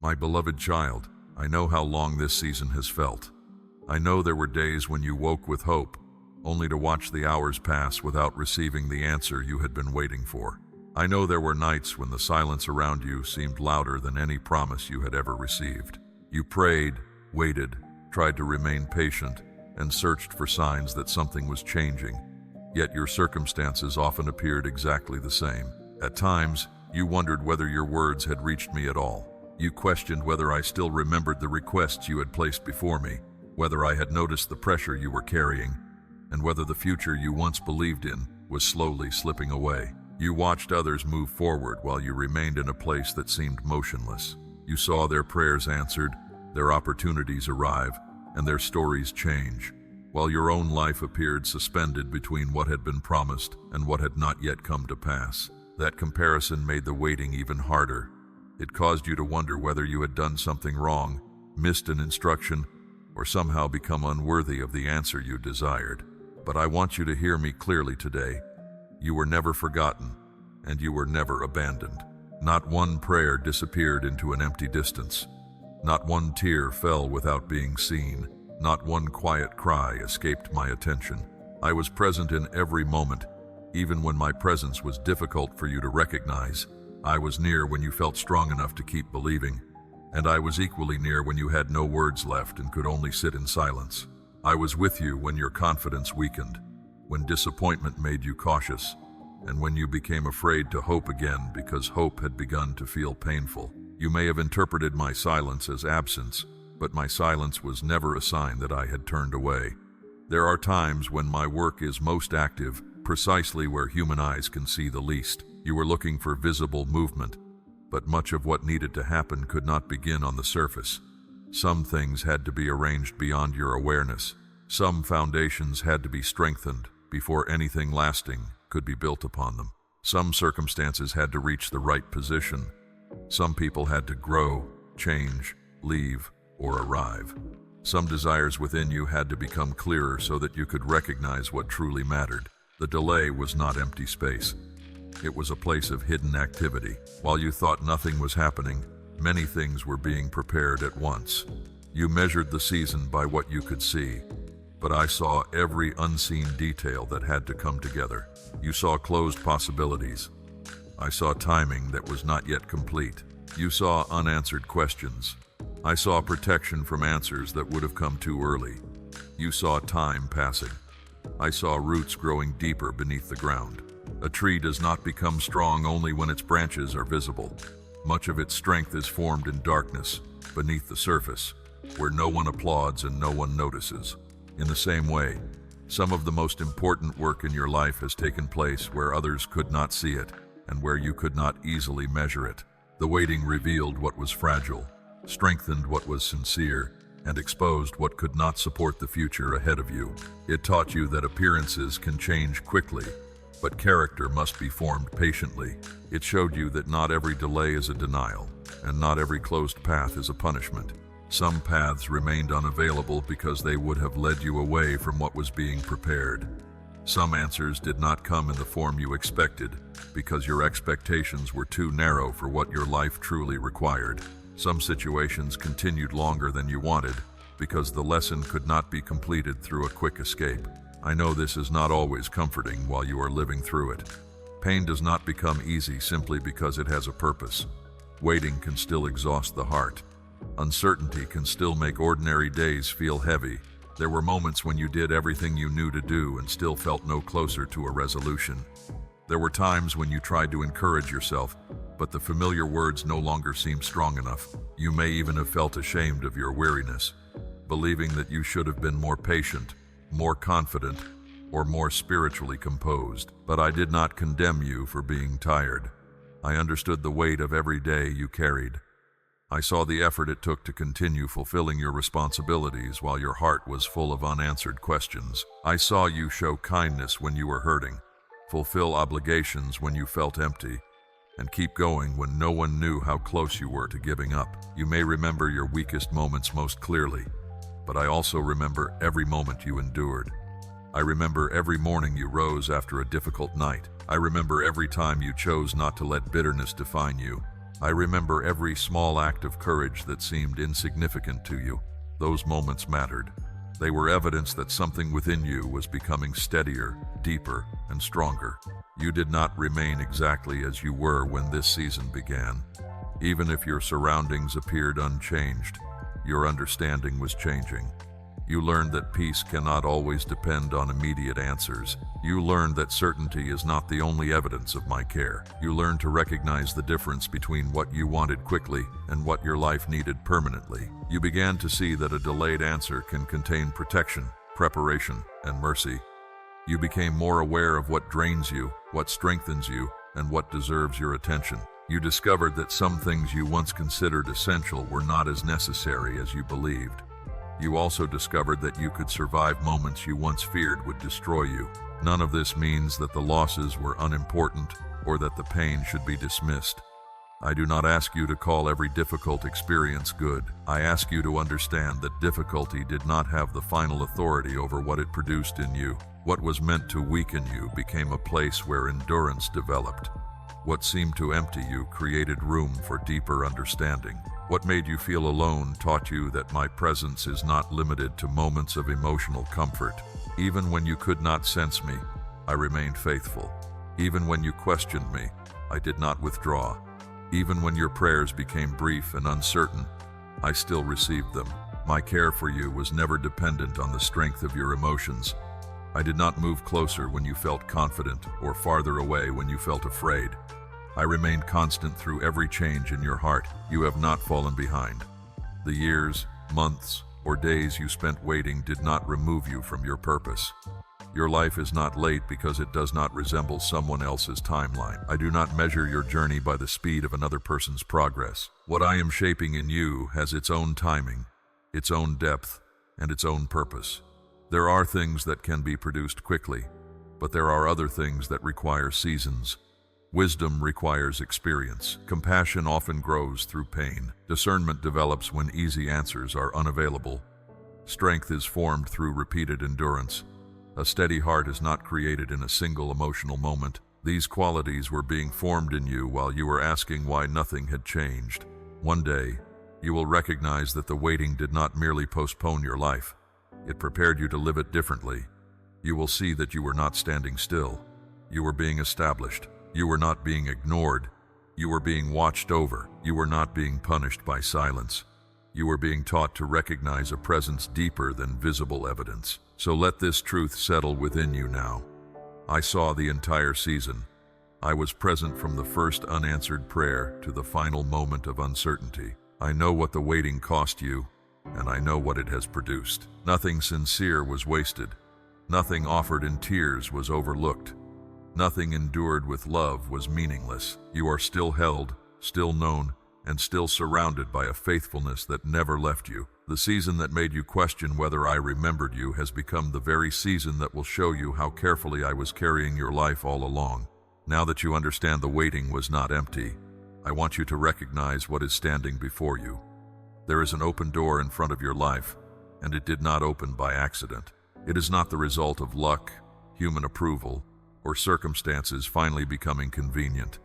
My beloved child, I know how long this season has felt. I know there were days when you woke with hope, only to watch the hours pass without receiving the answer you had been waiting for. I know there were nights when the silence around you seemed louder than any promise you had ever received. You prayed, waited, tried to remain patient, and searched for signs that something was changing. Yet your circumstances often appeared exactly the same. At times, you wondered whether your words had reached me at all. You questioned whether I still remembered the requests you had placed before me, whether I had noticed the pressure you were carrying, and whether the future you once believed in was slowly slipping away. You watched others move forward while you remained in a place that seemed motionless. You saw their prayers answered, their opportunities arrive, and their stories change, while your own life appeared suspended between what had been promised and what had not yet come to pass. That comparison made the waiting even harder. It caused you to wonder whether you had done something wrong, missed an instruction, or somehow become unworthy of the answer you desired. But I want you to hear me clearly today. You were never forgotten, and you were never abandoned. Not one prayer disappeared into an empty distance. Not one tear fell without being seen. Not one quiet cry escaped my attention. I was present in every moment, even when my presence was difficult for you to recognize. I was near when you felt strong enough to keep believing, and I was equally near when you had no words left and could only sit in silence. I was with you when your confidence weakened, when disappointment made you cautious, and when you became afraid to hope again because hope had begun to feel painful. You may have interpreted my silence as absence, but my silence was never a sign that I had turned away. There are times when my work is most active, precisely where human eyes can see the least. You were looking for visible movement, but much of what needed to happen could not begin on the surface. Some things had to be arranged beyond your awareness. Some foundations had to be strengthened before anything lasting could be built upon them. Some circumstances had to reach the right position. Some people had to grow, change, leave, or arrive. Some desires within you had to become clearer so that you could recognize what truly mattered. The delay was not empty space. It was a place of hidden activity. While you thought nothing was happening, many things were being prepared at once. You measured the season by what you could see, but I saw every unseen detail that had to come together. You saw closed possibilities. I saw timing that was not yet complete. You saw unanswered questions. I saw protection from answers that would have come too early. You saw time passing. I saw roots growing deeper beneath the ground. A tree does not become strong only when its branches are visible. Much of its strength is formed in darkness, beneath the surface, where no one applauds and no one notices. In the same way, some of the most important work in your life has taken place where others could not see it and where you could not easily measure it. The waiting revealed what was fragile, strengthened what was sincere, and exposed what could not support the future ahead of you. It taught you that appearances can change quickly, but character must be formed patiently. It showed you that not every delay is a denial, and not every closed path is a punishment. Some paths remained unavailable because they would have led you away from what was being prepared. Some answers did not come in the form you expected because your expectations were too narrow for what your life truly required. Some situations continued longer than you wanted because the lesson could not be completed through a quick escape. I know this is not always comforting while you are living through it. Pain does not become easy simply because it has a purpose. Waiting can still exhaust the heart. Uncertainty can still make ordinary days feel heavy. There were moments when you did everything you knew to do and still felt no closer to a resolution. There were times when you tried to encourage yourself, but the familiar words no longer seemed strong enough. You may even have felt ashamed of your weariness, believing that you should have been more patient, more confident, or more spiritually composed. But I did not condemn you for being tired. I understood the weight of every day you carried. I saw the effort it took to continue fulfilling your responsibilities while your heart was full of unanswered questions. I saw you show kindness when you were hurting, fulfill obligations when you felt empty, and keep going when no one knew how close you were to giving up. You may remember your weakest moments most clearly, but I also remember every moment you endured. I remember every morning you rose after a difficult night. I remember every time you chose not to let bitterness define you. I remember every small act of courage that seemed insignificant to you. Those moments mattered. They were evidence that something within you was becoming steadier, deeper, and stronger. You did not remain exactly as you were when this season began. Even if your surroundings appeared unchanged, your understanding was changing. You learned that peace cannot always depend on immediate answers. You learned that certainty is not the only evidence of my care. You learned to recognize the difference between what you wanted quickly and what your life needed permanently. You began to see that a delayed answer can contain protection, preparation, and mercy. You became more aware of what drains you, what strengthens you, and what deserves your attention. You discovered that some things you once considered essential were not as necessary as you believed. You also discovered that you could survive moments you once feared would destroy you. None of this means that the losses were unimportant or that the pain should be dismissed. I do not ask you to call every difficult experience good. I ask you to understand that difficulty did not have the final authority over what it produced in you. What was meant to weaken you became a place where endurance developed. What seemed to empty you created room for deeper understanding. What made you feel alone taught you that my presence is not limited to moments of emotional comfort. Even when you could not sense me, I remained faithful. Even when you questioned me, I did not withdraw. Even when your prayers became brief and uncertain, I still received them. My care for you was never dependent on the strength of your emotions. I did not move closer when you felt confident or farther away when you felt afraid. I remained constant through every change in your heart. You have not fallen behind. The years, months, or days you spent waiting did not remove you from your purpose. Your life is not late because it does not resemble someone else's timeline. I do not measure your journey by the speed of another person's progress. What I am shaping in you has its own timing, its own depth, and its own purpose. There are things that can be produced quickly, but there are other things that require seasons. Wisdom requires experience. Compassion often grows through pain. Discernment develops when easy answers are unavailable. Strength is formed through repeated endurance. A steady heart is not created in a single emotional moment. These qualities were being formed in you while you were asking why nothing had changed. One day, you will recognize that the waiting did not merely postpone your life. It prepared you to live it differently. You will see that you were not standing still. You were being established. You were not being ignored. You were being watched over. You were not being punished by silence. You were being taught to recognize a presence deeper than visible evidence. So let this truth settle within you now. I saw the entire season. I was present from the first unanswered prayer to the final moment of uncertainty. I know what the waiting cost you, and I know what it has produced. Nothing sincere was wasted. Nothing offered in tears was overlooked. Nothing endured with love was meaningless. You are still held, still known, and still surrounded by a faithfulness that never left you. The season that made you question whether I remembered you has become the very season that will show you how carefully I was carrying your life all along. Now that you understand the waiting was not empty, I want you to recognize what is standing before you. There is an open door in front of your life, and it did not open by accident. It is not the result of luck, human approval, or circumstances finally becoming convenient.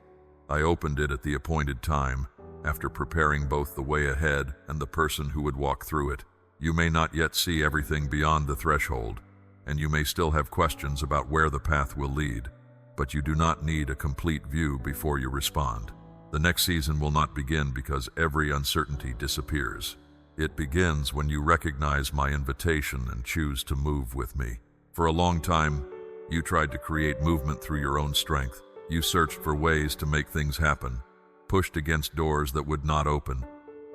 I opened it at the appointed time, after preparing both the way ahead and the person who would walk through it. You may not yet see everything beyond the threshold, and you may still have questions about where the path will lead, but you do not need a complete view before you respond. The next season will not begin because every uncertainty disappears. It begins when you recognize my invitation and choose to move with me. For a long time, you tried to create movement through your own strength. You searched for ways to make things happen, pushed against doors that would not open,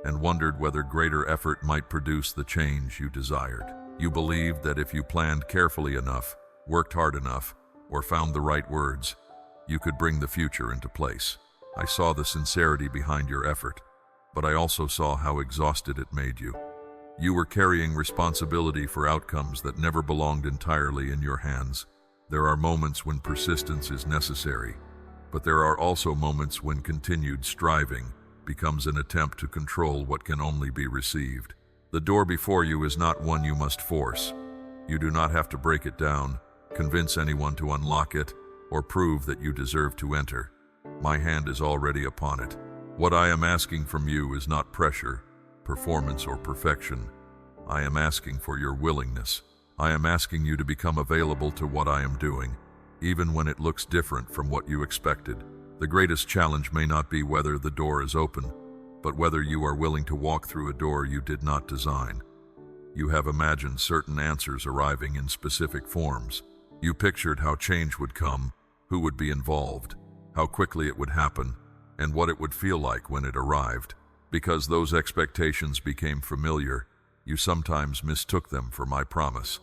and wondered whether greater effort might produce the change you desired. You believed that if you planned carefully enough, worked hard enough, or found the right words, you could bring the future into place. I saw the sincerity behind your effort, but I also saw how exhausted it made you. You were carrying responsibility for outcomes that never belonged entirely in your hands. There are moments when persistence is necessary, but there are also moments when continued striving becomes an attempt to control what can only be received. The door before you is not one you must force. You do not have to break it down, convince anyone to unlock it, or prove that you deserve to enter. My hand is already upon it. What I am asking from you is not pressure, performance, or perfection. I am asking for your willingness. I am asking you to become available to what I am doing, even when it looks different from what you expected. The greatest challenge may not be whether the door is open, but whether you are willing to walk through a door you did not design. You have imagined certain answers arriving in specific forms. You pictured how change would come, who would be involved, how quickly it would happen, and what it would feel like when it arrived. Because those expectations became familiar, you sometimes mistook them for my promise.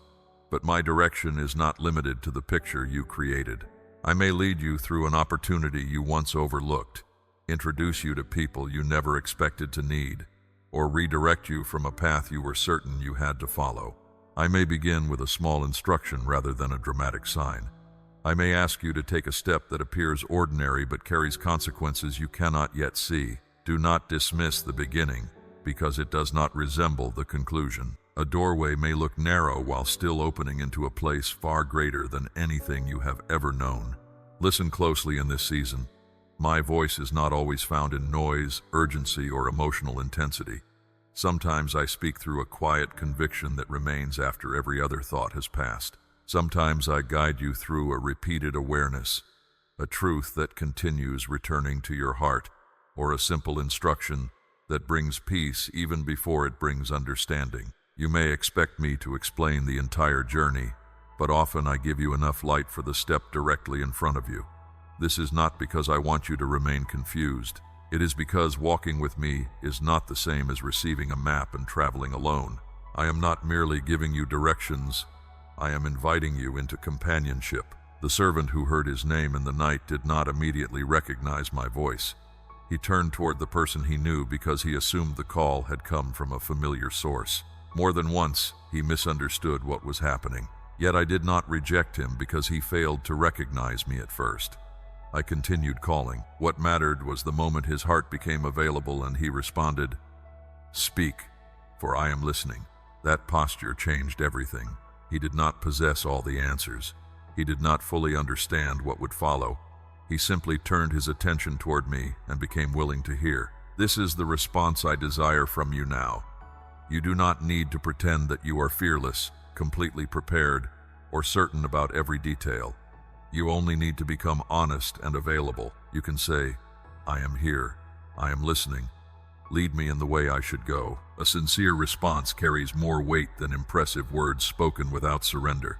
But my direction is not limited to the picture you created. I may lead you through an opportunity you once overlooked, introduce you to people you never expected to need, or redirect you from a path you were certain you had to follow. I may begin with a small instruction rather than a dramatic sign. I may ask you to take a step that appears ordinary but carries consequences you cannot yet see. Do not dismiss the beginning, because it does not resemble the conclusion. A doorway may look narrow while still opening into a place far greater than anything you have ever known. Listen closely in this season. My voice is not always found in noise, urgency, or emotional intensity. Sometimes I speak through a quiet conviction that remains after every other thought has passed. Sometimes I guide you through a repeated awareness, a truth that continues returning to your heart, or a simple instruction that brings peace even before it brings understanding. You may expect me to explain the entire journey, but often I give you enough light for the step directly in front of you. This is not because I want you to remain confused. It is because walking with me is not the same as receiving a map and traveling alone. I am not merely giving you directions. I am inviting you into companionship. The servant who heard his name in the night did not immediately recognize my voice. He turned toward the person he knew because he assumed the call had come from a familiar source. More than once, he misunderstood what was happening. Yet I did not reject him because he failed to recognize me at first. I continued calling. What mattered was the moment his heart became available and he responded, "Speak, for I am listening." That posture changed everything. He did not possess all the answers. He did not fully understand what would follow. He simply turned his attention toward me and became willing to hear. This is the response I desire from you now. You do not need to pretend that you are fearless, completely prepared, or certain about every detail. You only need to become honest and available. You can say, "I am here. I am listening. Lead me in the way I should go." A sincere response carries more weight than impressive words spoken without surrender.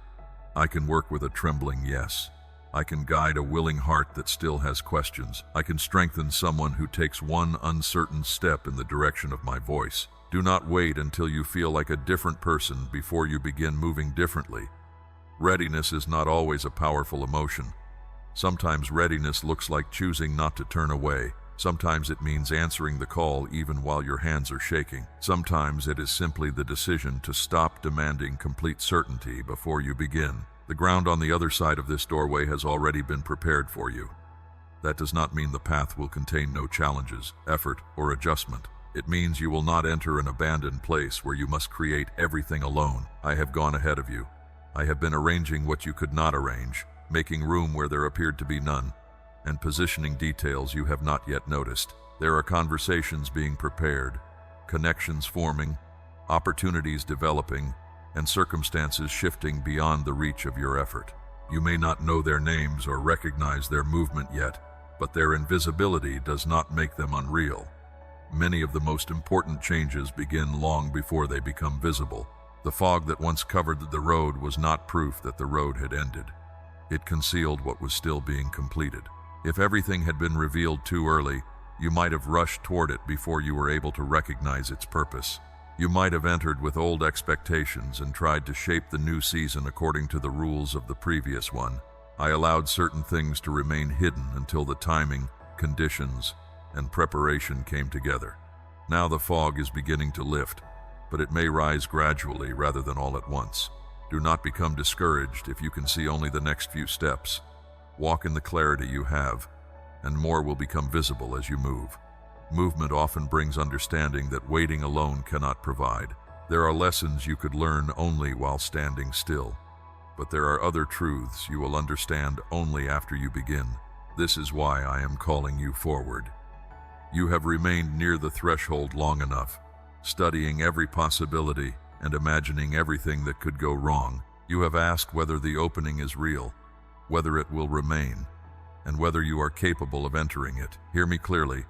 I can work with a trembling yes. I can guide a willing heart that still has questions. I can strengthen someone who takes one uncertain step in the direction of my voice. Do not wait until you feel like a different person before you begin moving differently. Readiness is not always a powerful emotion. Sometimes readiness looks like choosing not to turn away. Sometimes it means answering the call even while your hands are shaking. Sometimes it is simply the decision to stop demanding complete certainty before you begin. The ground on the other side of this doorway has already been prepared for you. That does not mean the path will contain no challenges, effort, or adjustment. It means you will not enter an abandoned place where you must create everything alone. I have gone ahead of you. I have been arranging what you could not arrange, making room where there appeared to be none, and positioning details you have not yet noticed. There are conversations being prepared, connections forming, opportunities developing, and circumstances shifting beyond the reach of your effort. You may not know their names or recognize their movement yet, but their invisibility does not make them unreal. Many of the most important changes begin long before they become visible. The fog that once covered the road was not proof that the road had ended. It concealed what was still being completed. If everything had been revealed too early, you might have rushed toward it before you were able to recognize its purpose. You might have entered with old expectations and tried to shape the new season according to the rules of the previous one. I allowed certain things to remain hidden until the timing, conditions, and preparation came together. Now the fog is beginning to lift, but it may rise gradually rather than all at once. Do not become discouraged if you can see only the next few steps. Walk in the clarity you have, and more will become visible as you move. Movement often brings understanding that waiting alone cannot provide. There are lessons you could learn only while standing still, but there are other truths you will understand only after you begin. This is why I am calling you forward. You have remained near the threshold long enough, studying every possibility and imagining everything that could go wrong. You have asked whether the opening is real, whether it will remain, and whether you are capable of entering it. Hear me clearly.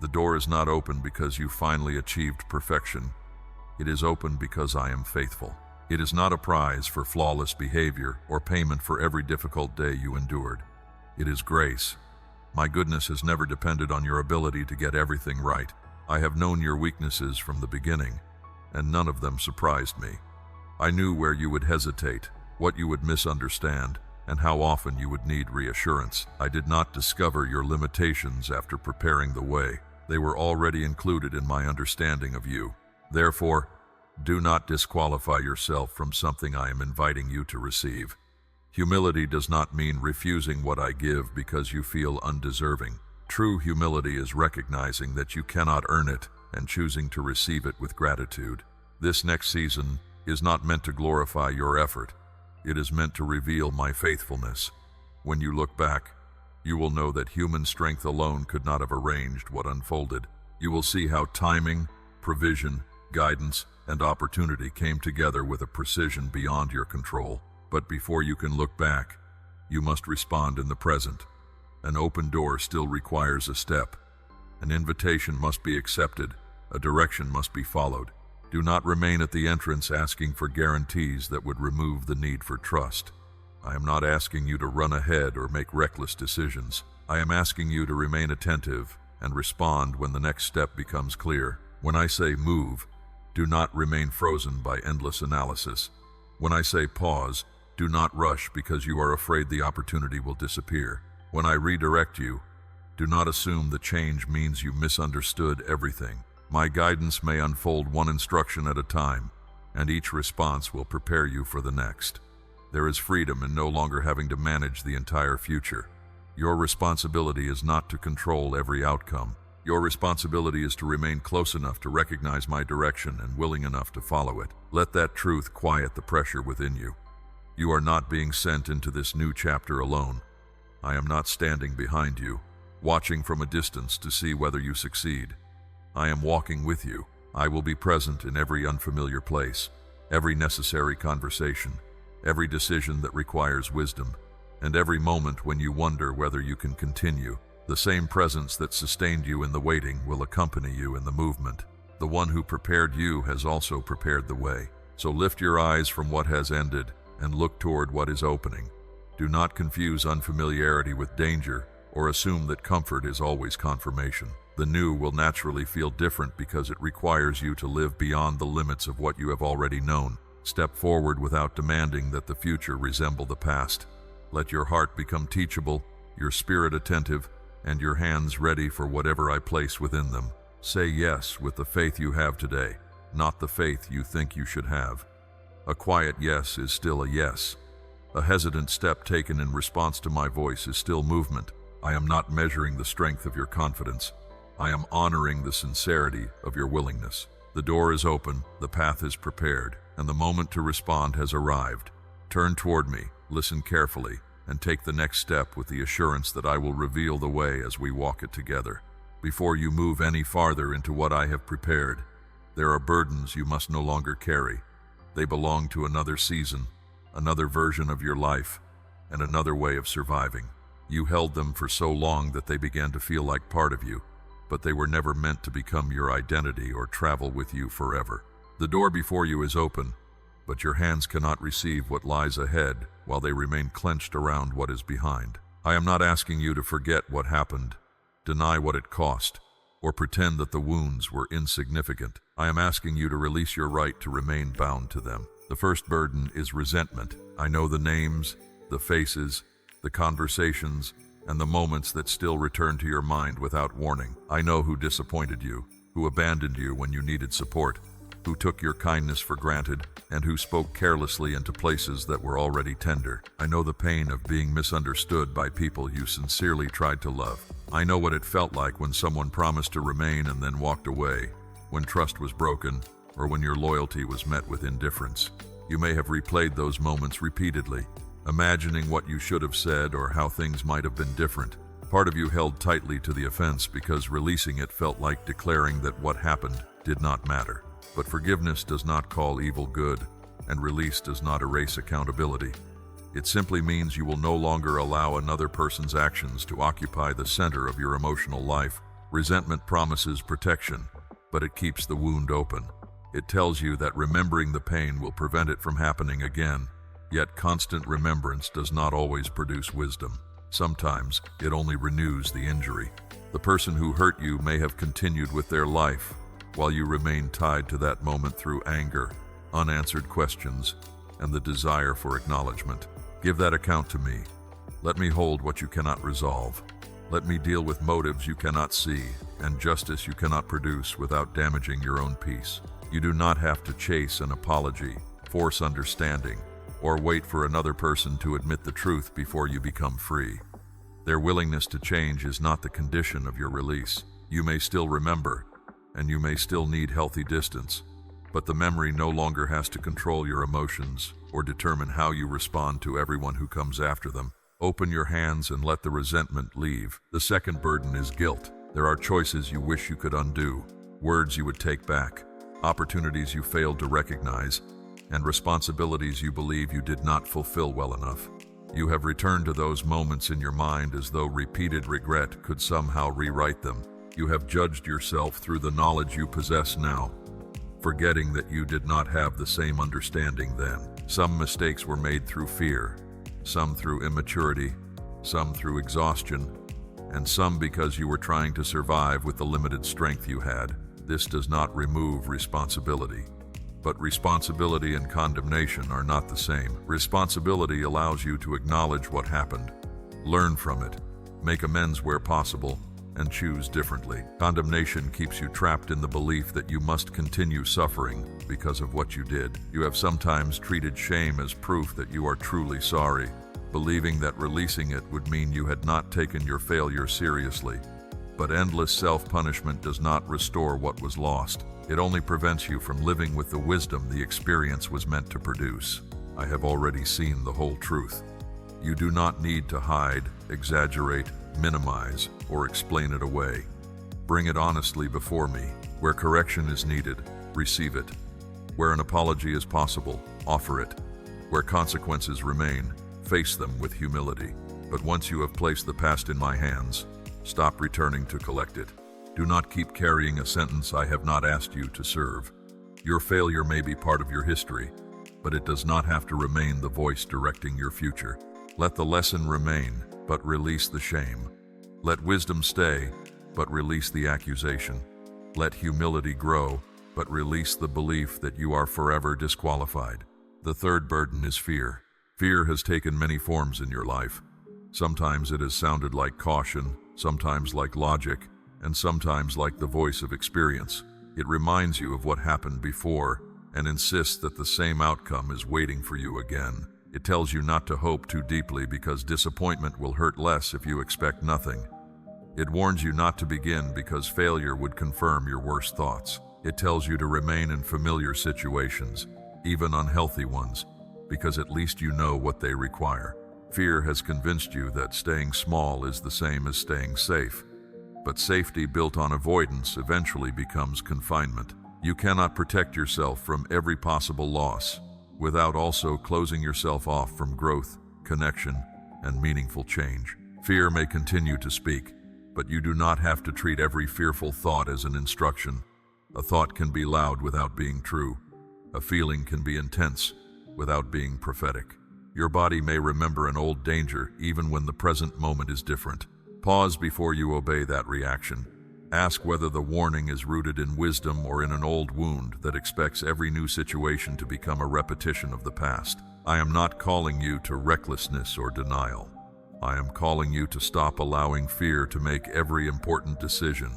The door is not open because you finally achieved perfection. It is open because I am faithful. It is not a prize for flawless behavior or payment for every difficult day you endured. It is grace. My goodness has never depended on your ability to get everything right. I have known your weaknesses from the beginning, and none of them surprised me. I knew where you would hesitate, what you would misunderstand, and how often you would need reassurance. I did not discover your limitations after preparing the way. They were already included in my understanding of you. Therefore, do not disqualify yourself from something I am inviting you to receive. Humility does not mean refusing what I give because you feel undeserving. True humility is recognizing that you cannot earn it and choosing to receive it with gratitude. This next season is not meant to glorify your effort. It is meant to reveal my faithfulness. When you look back, you will know that human strength alone could not have arranged what unfolded. You will see how timing, provision, guidance, and opportunity came together with a precision beyond your control. But before you can look back, you must respond in the present. An open door still requires a step. An invitation must be accepted. A direction must be followed. Do not remain at the entrance asking for guarantees that would remove the need for trust. I am not asking you to run ahead or make reckless decisions. I am asking you to remain attentive and respond when the next step becomes clear. When I say move, do not remain frozen by endless analysis. When I say pause, do not rush because you are afraid the opportunity will disappear. When I redirect you, do not assume the change means you misunderstood everything. My guidance may unfold one instruction at a time, and each response will prepare you for the next. There is freedom in no longer having to manage the entire future. Your responsibility is not to control every outcome. Your responsibility is to remain close enough to recognize my direction and willing enough to follow it. Let that truth quiet the pressure within you. You are not being sent into this new chapter alone. I am not standing behind you, watching from a distance to see whether you succeed. I am walking with you. I will be present in every unfamiliar place, every necessary conversation, every decision that requires wisdom, and every moment when you wonder whether you can continue. The same presence that sustained you in the waiting will accompany you in the movement. The one who prepared you has also prepared the way. So lift your eyes from what has ended and look toward what is opening. Do not confuse unfamiliarity with danger or assume that comfort is always confirmation. The new will naturally feel different because it requires you to live beyond the limits of what you have already known. Step forward without demanding that the future resemble the past. Let your heart become teachable, your spirit attentive, and your hands ready for whatever I place within them. Say yes with the faith you have today, not the faith you think you should have. A quiet yes is still a yes. A hesitant step taken in response to my voice is still movement. I am not measuring the strength of your confidence. I am honoring the sincerity of your willingness. The door is open, the path is prepared, and the moment to respond has arrived. Turn toward me, listen carefully, and take the next step with the assurance that I will reveal the way as we walk it together. Before you move any farther into what I have prepared, there are burdens you must no longer carry. They belong to another season, another version of your life, and another way of surviving. You held them for so long that they began to feel like part of you, but they were never meant to become your identity or travel with you forever. The door before you is open, but your hands cannot receive what lies ahead while they remain clenched around what is behind. I am not asking you to forget what happened, deny what it cost, or pretend that the wounds were insignificant. I am asking you to release your right to remain bound to them. The first burden is resentment. I know the names, the faces, the conversations, and the moments that still return to your mind without warning. I know who disappointed you, who abandoned you when you needed support, who took your kindness for granted, and who spoke carelessly into places that were already tender. I know the pain of being misunderstood by people you sincerely tried to love. I know what it felt like when someone promised to remain and then walked away, when trust was broken, or when your loyalty was met with indifference. You may have replayed those moments repeatedly, imagining what you should have said or how things might have been different. Part of you held tightly to the offense because releasing it felt like declaring that what happened did not matter. But forgiveness does not call evil good, and release does not erase accountability. It simply means you will no longer allow another person's actions to occupy the center of your emotional life. Resentment promises protection, but it keeps the wound open. It tells you that remembering the pain will prevent it from happening again, yet constant remembrance does not always produce wisdom. Sometimes it only renews the injury. The person who hurt you may have continued with their life, while you remain tied to that moment through anger, unanswered questions, and the desire for acknowledgement. Give that account to me. Let me hold what you cannot resolve. Let me deal with motives you cannot see and justice you cannot produce without damaging your own peace. You do not have to chase an apology, force understanding, or wait for another person to admit the truth before you become free. Their willingness to change is not the condition of your release. You may still remember, and you may still need healthy distance, but the memory no longer has to control your emotions or determine how you respond to everyone who comes after them. Open your hands and let the resentment leave. The second burden is guilt. There are choices you wish you could undo, words you would take back, opportunities you failed to recognize, and responsibilities you believe you did not fulfill well enough. You have returned to those moments in your mind as though repeated regret could somehow rewrite them. You have judged yourself through the knowledge you possess now, forgetting that you did not have the same understanding then. Some mistakes were made through fear, some through immaturity, some through exhaustion, and some because you were trying to survive with the limited strength you had. This does not remove responsibility. But responsibility and condemnation are not the same. Responsibility allows you to acknowledge what happened, learn from it, make amends where possible, and choose differently. Condemnation keeps you trapped in the belief that you must continue suffering because of what you did. You have sometimes treated shame as proof that you are truly sorry, believing that releasing it would mean you had not taken your failure seriously. But endless self-punishment does not restore what was lost. It only prevents you from living with the wisdom the experience was meant to produce. I have already seen the whole truth. You do not need to hide, exaggerate, minimize, or explain it away. Bring it honestly before me. Where correction is needed, receive it. Where an apology is possible, offer it. Where consequences remain, face them with humility. But once you have placed the past in my hands, stop returning to collect it. Do not keep carrying a sentence I have not asked you to serve. Your failure may be part of your history, but it does not have to remain the voice directing your future. Let the lesson remain, but release the shame. Let wisdom stay, but release the accusation. Let humility grow, but release the belief that you are forever disqualified. The third burden is fear. Fear has taken many forms in your life. Sometimes it has sounded like caution, sometimes like logic, and sometimes like the voice of experience. It reminds you of what happened before and insists that the same outcome is waiting for you again. It tells you not to hope too deeply because disappointment will hurt less if you expect nothing. It warns you not to begin because failure would confirm your worst thoughts. It tells you to remain in familiar situations, even unhealthy ones, because at least you know what they require. Fear has convinced you that staying small is the same as staying safe. But safety built on avoidance eventually becomes confinement. You cannot protect yourself from every possible loss without also closing yourself off from growth, connection, and meaningful change. Fear may continue to speak, but you do not have to treat every fearful thought as an instruction. A thought can be loud without being true. A feeling can be intense without being prophetic. Your body may remember an old danger even when the present moment is different. Pause before you obey that reaction. Ask whether the warning is rooted in wisdom or in an old wound that expects every new situation to become a repetition of the past. I am not calling you to recklessness or denial. I am calling you to stop allowing fear to make every important decision.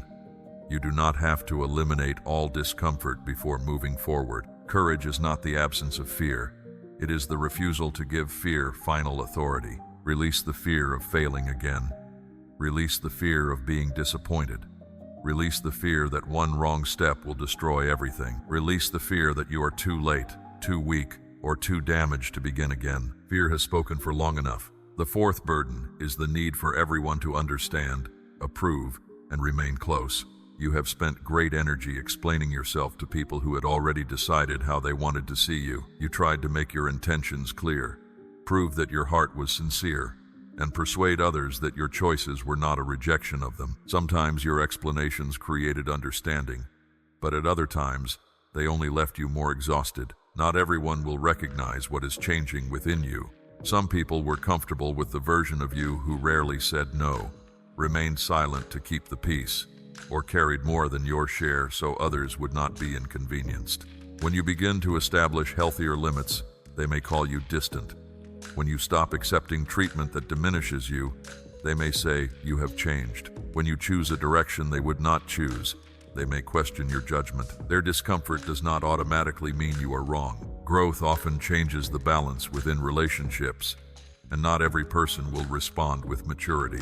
You do not have to eliminate all discomfort before moving forward. Courage is not the absence of fear. It is the refusal to give fear final authority. Release the fear of failing again. Release the fear of being disappointed. Release the fear that one wrong step will destroy everything. Release the fear that you are too late, too weak, or too damaged to begin again. Fear has spoken for long enough. The fourth burden is the need for everyone to understand, approve, and remain close. You have spent great energy explaining yourself to people who had already decided how they wanted to see you. You tried to make your intentions clear, prove that your heart was sincere, and persuade others that your choices were not a rejection of them. Sometimes your explanations created understanding, but at other times, they only left you more exhausted. Not everyone will recognize what is changing within you. Some people were comfortable with the version of you who rarely said no, remained silent to keep the peace, or carried more than your share so others would not be inconvenienced. When you begin to establish healthier limits, they may call you distant. When you stop accepting treatment that diminishes you, they may say you have changed. When you choose a direction they would not choose, they may question your judgment. Their discomfort does not automatically mean you are wrong. Growth often changes the balance within relationships, and not every person will respond with maturity.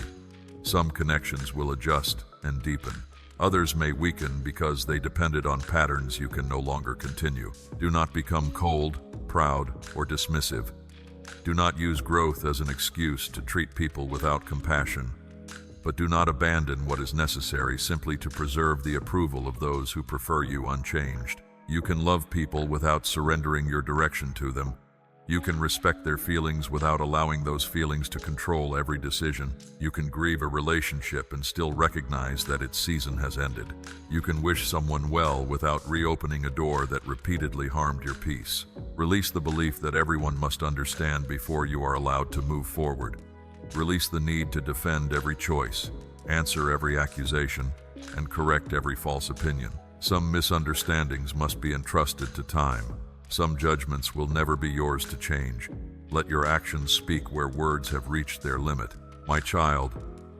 Some connections will adjust and deepen. Others may weaken because they depended on patterns you can no longer continue. Do not become cold, proud, or dismissive. Do not use growth as an excuse to treat people without compassion, but do not abandon what is necessary simply to preserve the approval of those who prefer you unchanged. You can love people without surrendering your direction to them. You can respect their feelings without allowing those feelings to control every decision. You can grieve a relationship and still recognize that its season has ended. You can wish someone well without reopening a door that repeatedly harmed your peace. Release the belief that everyone must understand before you are allowed to move forward. Release the need to defend every choice, answer every accusation, and correct every false opinion. Some misunderstandings must be entrusted to time. Some judgments will never be yours to change. Let your actions speak where words have reached their limit. My child,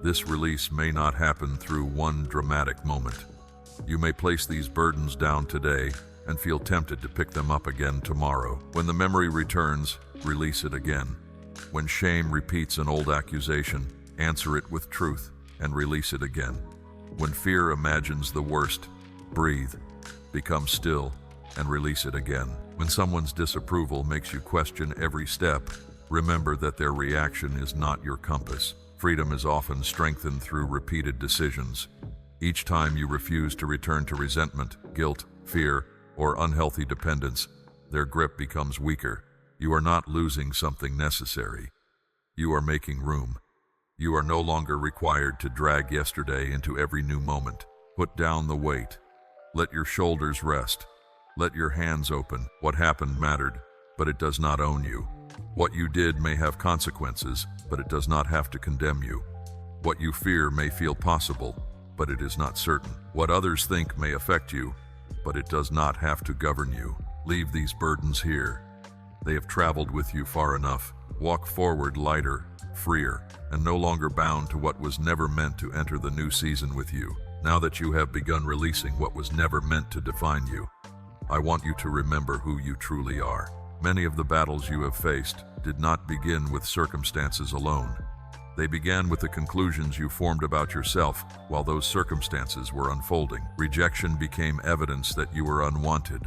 this release may not happen through one dramatic moment. You may place these burdens down today and feel tempted to pick them up again tomorrow. When the memory returns, release it again. When shame repeats an old accusation, answer it with truth and release it again. When fear imagines the worst, breathe, become still, and release it again. When someone's disapproval makes you question every step, remember that their reaction is not your compass. Freedom is often strengthened through repeated decisions. Each time you refuse to return to resentment, guilt, fear, or unhealthy dependence, their grip becomes weaker. You are not losing something necessary. You are making room. You are no longer required to drag yesterday into every new moment. Put down the weight. Let your shoulders rest. Let your hands open. What happened mattered, but it does not own you. What you did may have consequences, but it does not have to condemn you. What you fear may feel possible, but it is not certain. What others think may affect you, but it does not have to govern you. Leave these burdens here. They have traveled with you far enough. Walk forward lighter, freer, and no longer bound to what was never meant to enter the new season with you. Now that you have begun releasing what was never meant to define you, I want you to remember who you truly are. Many of the battles you have faced did not begin with circumstances alone. They began with the conclusions you formed about yourself while those circumstances were unfolding. Rejection became evidence that you were unwanted.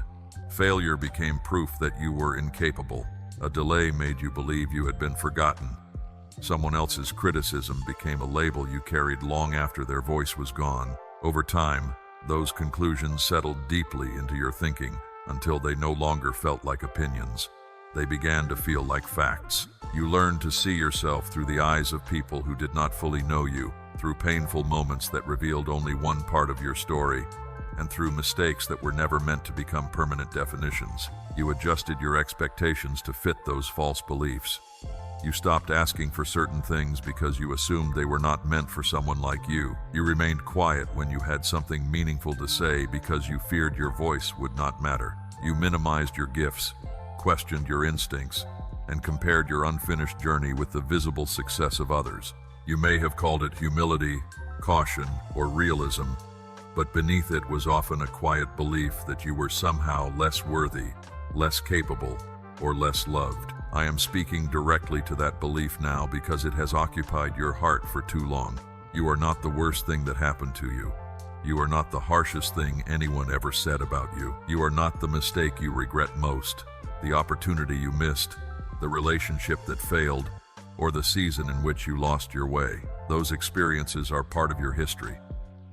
Failure became proof that you were incapable. A delay made you believe you had been forgotten. Someone else's criticism became a label you carried long after their voice was gone. Over time, those conclusions settled deeply into your thinking until they no longer felt like opinions. They began to feel like facts. You learned to see yourself through the eyes of people who did not fully know you, through painful moments that revealed only one part of your story, and through mistakes that were never meant to become permanent definitions. You adjusted your expectations to fit those false beliefs. You stopped asking for certain things because you assumed they were not meant for someone like you. You remained quiet when you had something meaningful to say because you feared your voice would not matter. You minimized your gifts, questioned your instincts, and compared your unfinished journey with the visible success of others. You may have called it humility, caution, or realism, but beneath it was often a quiet belief that you were somehow less worthy, less capable, or less loved. I am speaking directly to that belief now because it has occupied your heart for too long. You are not the worst thing that happened to you. You are not the harshest thing anyone ever said about you. You are not the mistake you regret most, the opportunity you missed, the relationship that failed, or the season in which you lost your way. Those experiences are part of your history,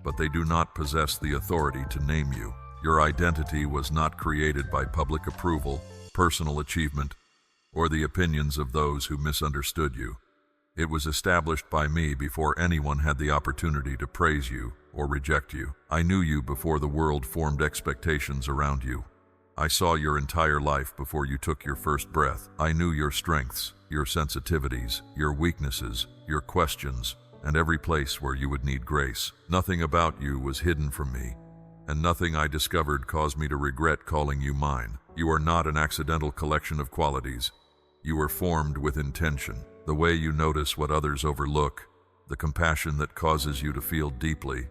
but they do not possess the authority to name you. Your identity was not created by public approval, personal achievement, or the opinions of those who misunderstood you. It was established by me before anyone had the opportunity to praise you or reject you. I knew you before the world formed expectations around you. I saw your entire life before you took your first breath. I knew your strengths, your sensitivities, your weaknesses, your questions, and every place where you would need grace. Nothing about you was hidden from me, and nothing I discovered caused me to regret calling you mine. You are not an accidental collection of qualities. You were formed with intention. The way you notice what others overlook, the compassion that causes you to feel deeply,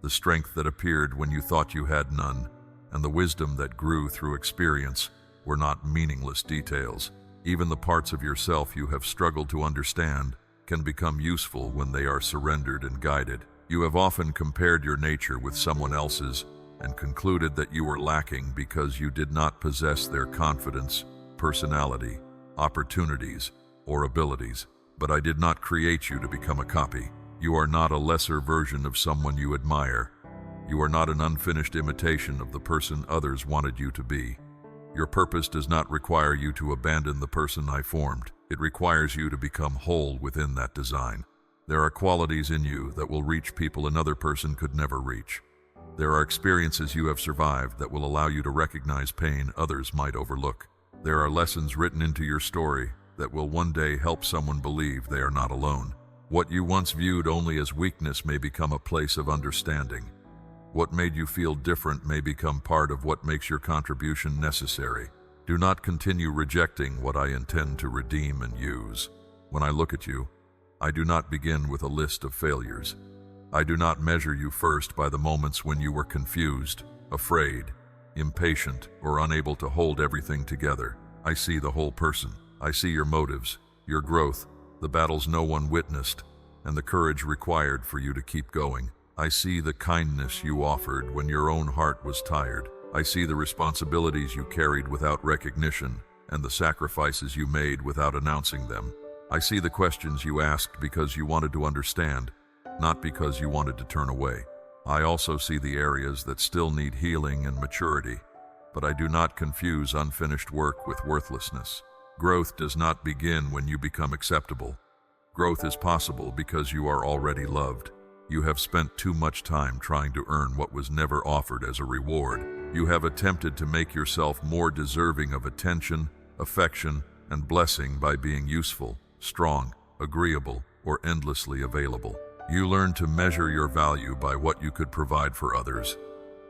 the strength that appeared when you thought you had none, and the wisdom that grew through experience were not meaningless details. Even the parts of yourself you have struggled to understand can become useful when they are surrendered and guided. You have often compared your nature with someone else's and concluded that you were lacking because you did not possess their confidence, personality, opportunities, or abilities. But I did not create you to become a copy. You are not a lesser version of someone you admire. You are not an unfinished imitation of the person others wanted you to be. Your purpose does not require you to abandon the person I formed. It requires you to become whole within that design. There are qualities in you that will reach people another person could never reach. There are experiences you have survived that will allow you to recognize pain others might overlook. There are lessons written into your story that will one day help someone believe they are not alone. What you once viewed only as weakness may become a place of understanding. What made you feel different may become part of what makes your contribution necessary. Do not continue rejecting what I intend to redeem and use. When I look at you, I do not begin with a list of failures. I do not measure you first by the moments when you were confused, afraid, impatient, or unable to hold everything together. I see the whole person. I see your motives, your growth, the battles no one witnessed, and the courage required for you to keep going. I see the kindness you offered when your own heart was tired. I see the responsibilities you carried without recognition and the sacrifices you made without announcing them. I see the questions you asked because you wanted to understand, not because you wanted to turn away. I also see the areas that still need healing and maturity, but I do not confuse unfinished work with worthlessness. Growth does not begin when you become acceptable. Growth is possible because you are already loved. You have spent too much time trying to earn what was never offered as a reward. You have attempted to make yourself more deserving of attention, affection, and blessing by being useful, strong, agreeable, or endlessly available. You learned to measure your value by what you could provide for others.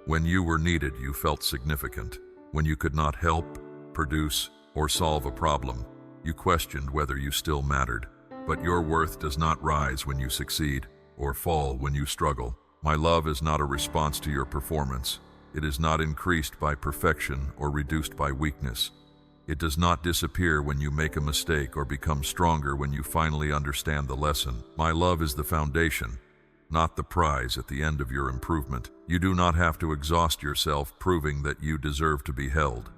When you were needed, you felt significant. When you could not help, produce, or solve a problem, you questioned whether you still mattered. But your worth does not rise when you succeed, or fall when you struggle. My love is not a response to your performance. It is not increased by perfection or reduced by weakness. It does not disappear when you make a mistake or become stronger when you finally understand the lesson. My love is the foundation, not the prize at the end of your improvement. You do not have to exhaust yourself proving that you deserve to be held.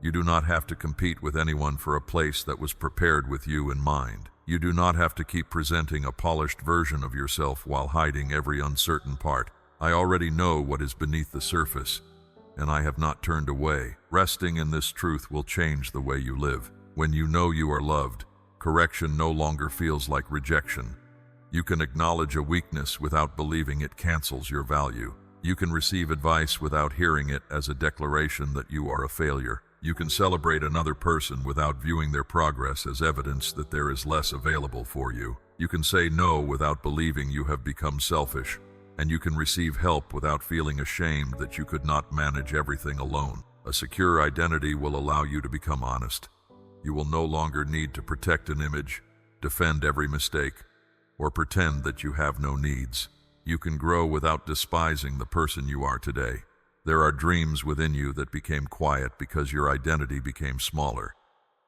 You do not have to compete with anyone for a place that was prepared with you in mind. You do not have to keep presenting a polished version of yourself while hiding every uncertain part. I already know what is beneath the surface, and I have not turned away. Resting in this truth will change the way you live. When you know you are loved, correction no longer feels like rejection. You can acknowledge a weakness without believing it cancels your value. You can receive advice without hearing it as a declaration that you are a failure. You can celebrate another person without viewing their progress as evidence that there is less available for you. You can say no without believing you have become selfish. And you can receive help without feeling ashamed that you could not manage everything alone. A secure identity will allow you to become honest. You will no longer need to protect an image, defend every mistake, or pretend that you have no needs. You can grow without despising the person you are today. There are dreams within you that became quiet because your identity became smaller.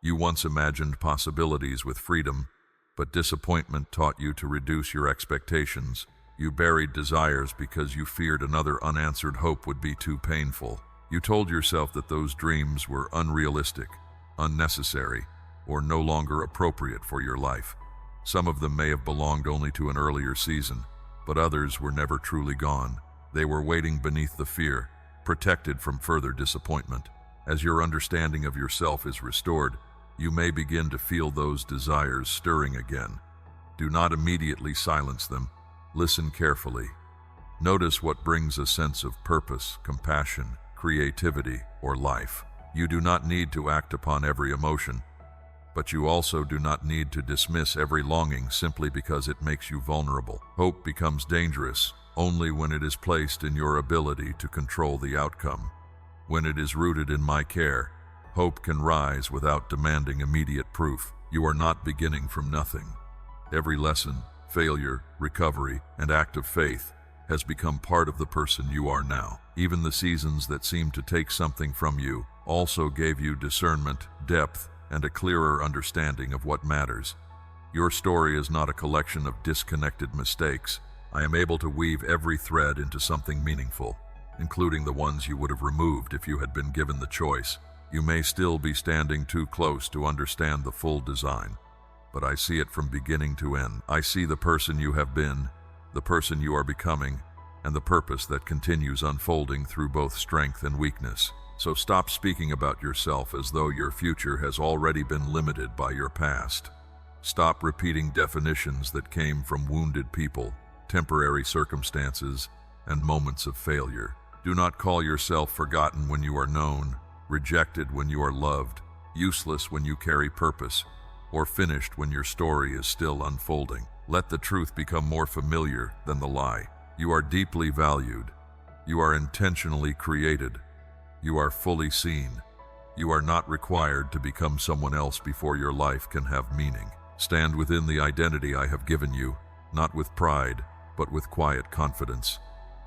You once imagined possibilities with freedom, but disappointment taught you to reduce your expectations. You buried desires because you feared another unanswered hope would be too painful. You told yourself that those dreams were unrealistic, unnecessary, or no longer appropriate for your life. Some of them may have belonged only to an earlier season, but others were never truly gone. They were waiting beneath the fear, protected from further disappointment. As your understanding of yourself is restored, you may begin to feel those desires stirring again. Do not immediately silence them. Listen carefully. Notice what brings a sense of purpose, compassion, creativity, or life. You do not need to act upon every emotion, but you also do not need to dismiss every longing simply because it makes you vulnerable. Hope becomes dangerous only when it is placed in your ability to control the outcome. When it is rooted in my care, hope can rise without demanding immediate proof. You are not beginning from nothing. Every lesson, failure, recovery, and act of faith has become part of the person you are now. Even the seasons that seemed to take something from you also gave you discernment, depth, and a clearer understanding of what matters. Your story is not a collection of disconnected mistakes. I am able to weave every thread into something meaningful, including the ones you would have removed if you had been given the choice. You may still be standing too close to understand the full design, but I see it from beginning to end. I see the person you have been, the person you are becoming, and the purpose that continues unfolding through both strength and weakness. So stop speaking about yourself as though your future has already been limited by your past. Stop repeating definitions that came from wounded people, temporary circumstances, and moments of failure. Do not call yourself forgotten when you are known, rejected when you are loved, useless when you carry purpose, or finished when your story is still unfolding. Let the truth become more familiar than the lie. You are deeply valued. You are intentionally created. You are fully seen. You are not required to become someone else before your life can have meaning. Stand within the identity I have given you, not with pride, but with quiet confidence.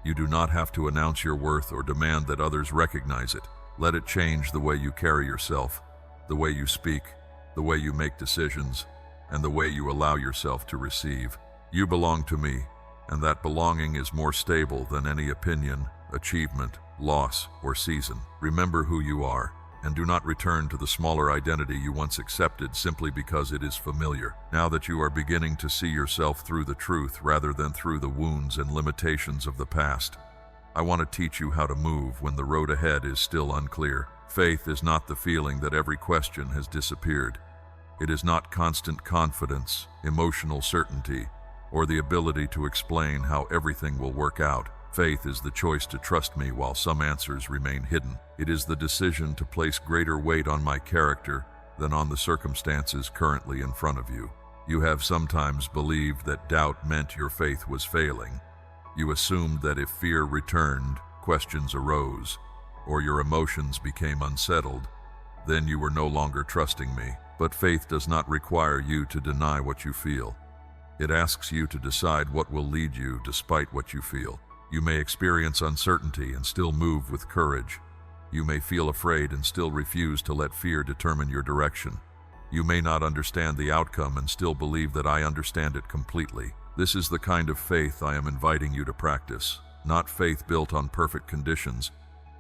You do not have to announce your worth or demand that others recognize it. Let it change the way you carry yourself, the way you speak, the way you make decisions, and the way you allow yourself to receive. You belong to me, and that belonging is more stable than any opinion, achievement, loss, or season. Remember who you are, and do not return to the smaller identity you once accepted simply because it is familiar. Now that you are beginning to see yourself through the truth rather than through the wounds and limitations of the past, I want to teach you how to move when the road ahead is still unclear. Faith is not the feeling that every question has disappeared. It is not constant confidence, emotional certainty, or the ability to explain how everything will work out. Faith is the choice to trust me while some answers remain hidden. It is the decision to place greater weight on my character than on the circumstances currently in front of you. You have sometimes believed that doubt meant your faith was failing. You assumed that if fear returned, questions arose, or your emotions became unsettled, then you were no longer trusting me. But faith does not require you to deny what you feel. It asks you to decide what will lead you despite what you feel. You may experience uncertainty and still move with courage. You may feel afraid and still refuse to let fear determine your direction. You may not understand the outcome and still believe that I understand it completely. This is the kind of faith I am inviting you to practice. Not faith built on perfect conditions,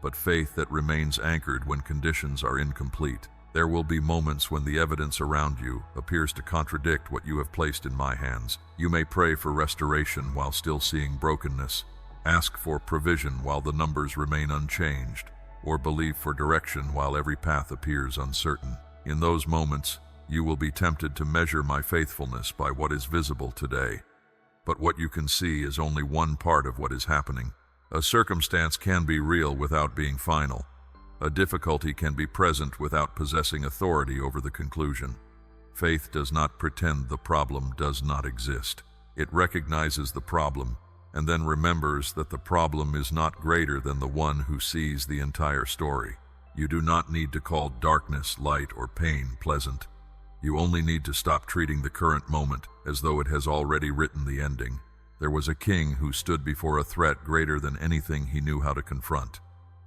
but faith that remains anchored when conditions are incomplete. There will be moments when the evidence around you appears to contradict what you have placed in my hands. You may pray for restoration while still seeing brokenness, ask for provision while the numbers remain unchanged, or believe for direction while every path appears uncertain. In those moments, you will be tempted to measure my faithfulness by what is visible today. But what you can see is only one part of what is happening. A circumstance can be real without being final. A difficulty can be present without possessing authority over the conclusion. Faith does not pretend the problem does not exist. It recognizes the problem and then remembers that the problem is not greater than the one who sees the entire story. You do not need to call darkness light or pain pleasant. You only need to stop treating the current moment as though it has already written the ending. There was a king who stood before a threat greater than anything he knew how to confront.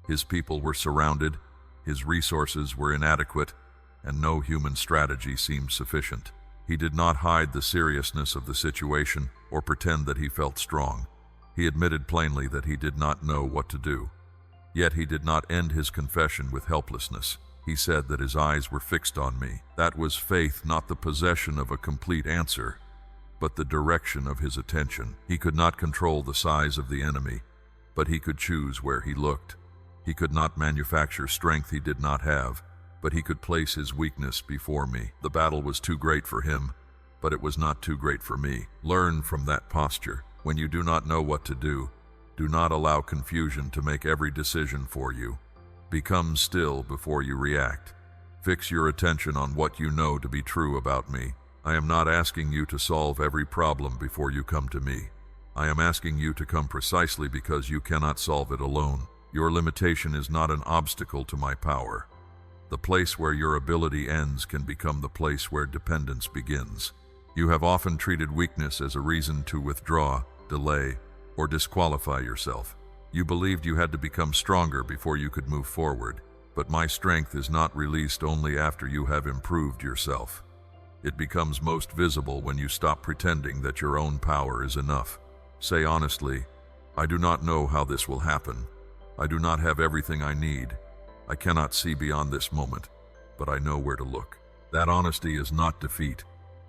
His people were surrounded, his resources were inadequate, and no human strategy seemed sufficient. He did not hide the seriousness of the situation or pretend that he felt strong. He admitted plainly that he did not know what to do. Yet he did not end his confession with helplessness. He said that his eyes were fixed on me. That was faith, not the possession of a complete answer, but the direction of his attention. He could not control the size of the enemy, but he could choose where he looked. He could not manufacture strength he did not have, but he could place his weakness before me. The battle was too great for him, but it was not too great for me. Learn from that posture. When you do not know what to do not allow confusion to make every decision for you. Become still before you react. Fix your attention on what you know to be true about me. I am not asking you to solve every problem before you come to me. I am asking you to come precisely because you cannot solve it alone. Your limitation is not an obstacle to my power. The place where your ability ends can become the place where dependence begins. You have often treated weakness as a reason to withdraw, delay, or disqualify yourself. You believed you had to become stronger before you could move forward, but my strength is not released only after you have improved yourself. It becomes most visible when you stop pretending that your own power is enough. Say honestly, I do not know how this will happen. I do not have everything I need. I cannot see beyond this moment, but I know where to look. That honesty is not defeat.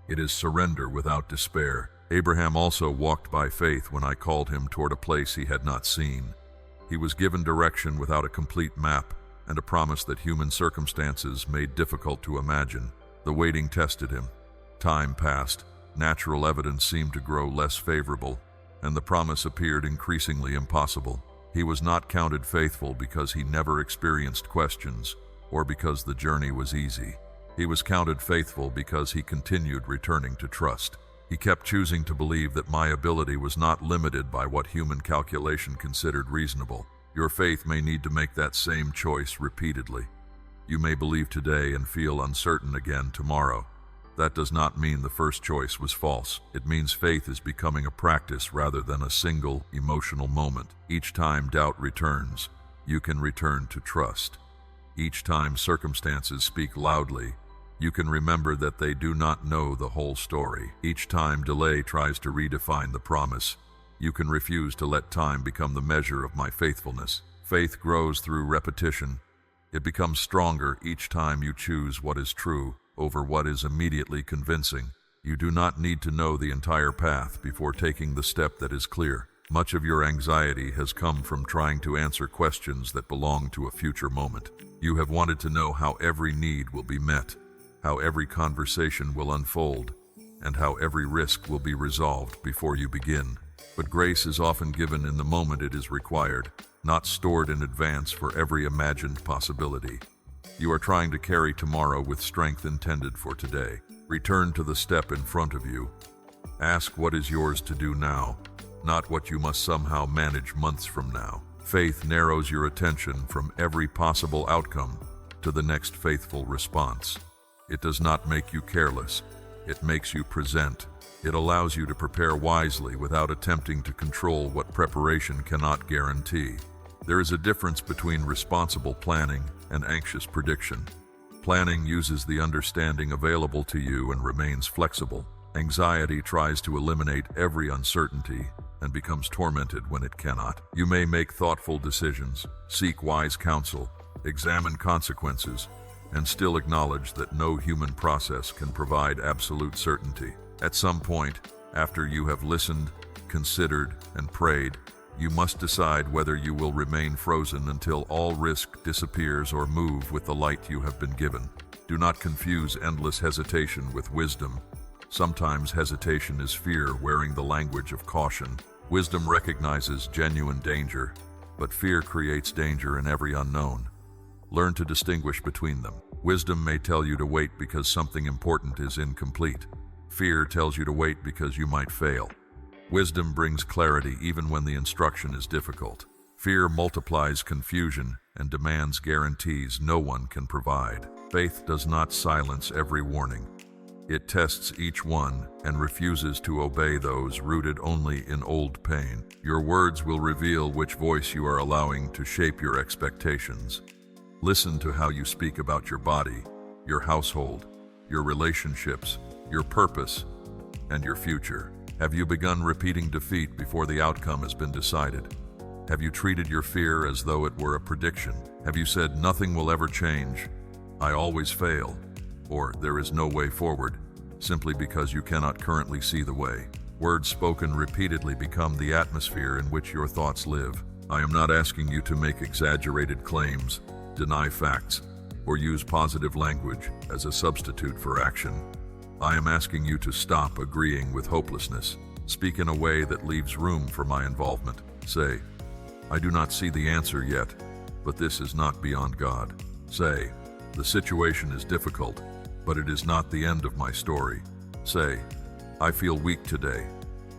It is surrender without despair. Abraham also walked by faith when I called him toward a place he had not seen. He was given direction without a complete map and a promise that human circumstances made difficult to imagine. The waiting tested him. Time passed, natural evidence seemed to grow less favorable, and the promise appeared increasingly impossible. He was not counted faithful because he never experienced questions or because the journey was easy. He was counted faithful because he continued returning to trust. He kept choosing to believe that my ability was not limited by what human calculation considered reasonable. Your faith may need to make that same choice repeatedly. You may believe today and feel uncertain again tomorrow. That does not mean the first choice was false. It means faith is becoming a practice rather than a single emotional moment. Each time doubt returns, you can return to trust. Each time circumstances speak loudly, you can remember that they do not know the whole story. Each time delay tries to redefine the promise, you can refuse to let time become the measure of my faithfulness. Faith grows through repetition. It becomes stronger each time you choose what is true over what is immediately convincing. You do not need to know the entire path before taking the step that is clear. Much of your anxiety has come from trying to answer questions that belong to a future moment. You have wanted to know how every need will be met, how every conversation will unfold, and how every risk will be resolved before you begin. But grace is often given in the moment it is required, not stored in advance for every imagined possibility. You are trying to carry tomorrow with strength intended for today. Return to the step in front of you. Ask what is yours to do now, not what you must somehow manage months from now. Faith narrows your attention from every possible outcome to the next faithful response. It does not make you careless. It makes you present. It allows you to prepare wisely without attempting to control what preparation cannot guarantee. There is a difference between responsible planning and anxious prediction. Planning uses the understanding available to you and remains flexible. Anxiety tries to eliminate every uncertainty and becomes tormented when it cannot. You may make thoughtful decisions, seek wise counsel, examine consequences, and still acknowledge that no human process can provide absolute certainty. At some point, after you have listened, considered, and prayed, you must decide whether you will remain frozen until all risk disappears or move with the light you have been given. Do not confuse endless hesitation with wisdom. Sometimes hesitation is fear wearing the language of caution. Wisdom recognizes genuine danger, but fear creates danger in every unknown. Learn to distinguish between them. Wisdom may tell you to wait because something important is incomplete. Fear tells you to wait because you might fail. Wisdom brings clarity even when the instruction is difficult. Fear multiplies confusion and demands guarantees no one can provide. Faith does not silence every warning. It tests each one and refuses to obey those rooted only in old pain. Your words will reveal which voice you are allowing to shape your expectations. Listen to how you speak about your body, your household, your relationships, your purpose, and your future. Have you begun repeating defeat before the outcome has been decided? Have you treated your fear as though it were a prediction? Have you said, "Nothing will ever change, I always fail," or "There is no way forward"? simply because you cannot currently see the way. Words spoken repeatedly become the atmosphere in which your thoughts live. I am not asking you to make exaggerated claims, deny facts, or use positive language as a substitute for action. I am asking you to stop agreeing with hopelessness. Speak in a way that leaves room for my involvement. Say, I do not see the answer yet, but this is not beyond God. Say, the situation is difficult, but it is not the end of my story. Say, I feel weak today,